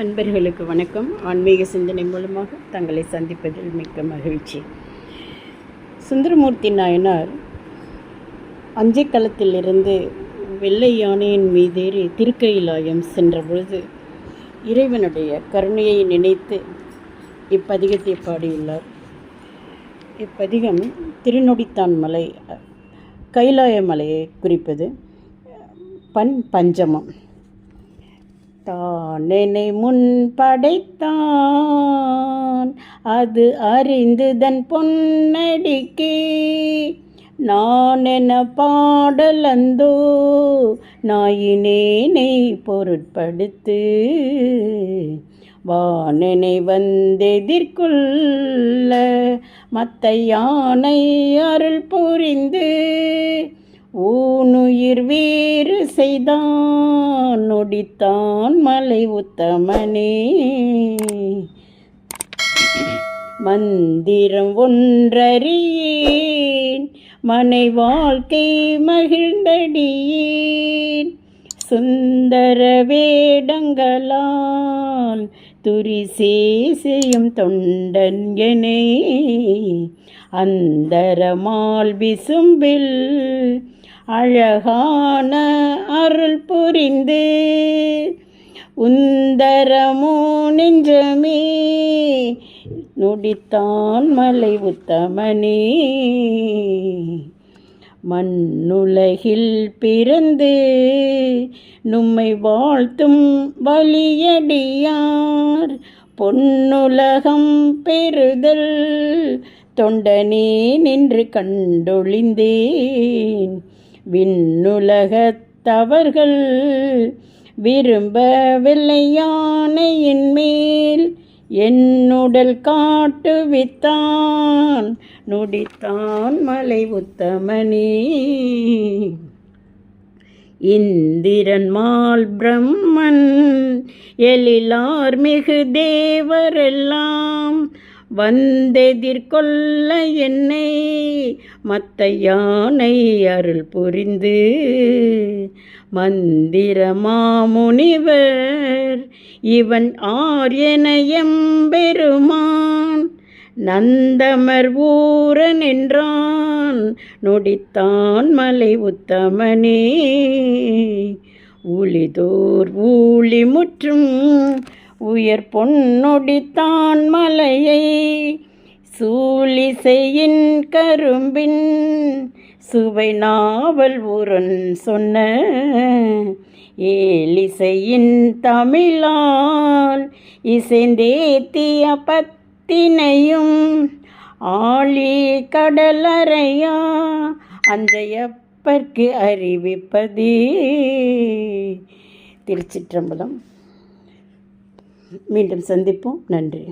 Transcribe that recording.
அன்பர்களுக்கு வணக்கம். ஆன்மீக சிந்தனை மூலமாக தங்களை சந்திப்பதில் மிக்க மகிழ்ச்சி. சுந்தரமூர்த்தி நாயனார் அஞ்சைக்களத்திலிருந்து வெள்ளை யானையின் மீதேறி திருக்கயிலாயம் சென்ற பொழுது இறைவனுடைய கருணையை நினைத்து இப்பதிகத்தை பாடியுள்ளார். இப்பதிகம் திருநொடித்தான் மலை, கைலாய மலையை குறிப்பது. பஞ்சமம். தானெனை முன் படைத்தான், அது அறிந்து தன் பொன்னடிக்கே நான் என பாடலந்தோ நாயினேனை பொருட்படுத்து வானெனை வந்தெதிர்கொள்ள மத்த யானை அருள் புரிந்து ஊனுயிர் வேறு செய்தான் நொடித்தான் மலை உத்தமனே. மந்திரம் ஒன்றறியேன் மனை வாழ்க்கை மகிழ்ந்தடியேன் சுந்தர வேடங்களால் துரிசே செய்யும் தொண்டன் எனே அந்தரமால் விசும்பில் அழகான அருள் புரிந்து உந்தரமோ நெஞ்சமே நொடித்தான் மலை உத்தமனே. மண்ணுலகில் பிறந்து நும்மை வாழ்த்தும் வலியடியார் பொன்னுலகம் பெறுதல் தொண்டனே நின்று கண்டொழிந்தேன் விண்ணுலகத்தவர்கள் விரும்ப வெள்ளை யானையின் மேல் என்னுடல் காட்டுவித்தான் நொடித்தான் மலை உத்தமனே. இந்திரன் மால் பிரம்மன் எழிலார் மிகு தேவரெல்லாம் வந்தெதிர்கொள்ள என்னை மத்த யானை அருள் புரிந்து மந்திர மாமுனிவர் இவன் ஆர் என எம்பெருமான் நந்தமர் ஊரன் என்றான் நொடித்தான் மலை உத்தமனே. ஊழிதோர் ஊழி முற்றும் உயர் பொன்னொடித்தான் மலையை சூழிசையின் கரும்பின் சுவை நாவல் ஊரன் சொன்ன ஏலிசையின் தமிழால் இசைந்தேத்திய பத்தினையும் ஆழி கடலறையா அஞ்சையப்பர்க்கு அறிவிப்பதே. திருச்சிற்றம்பலம். மீண்டும் சந்திப்போம். நன்றி.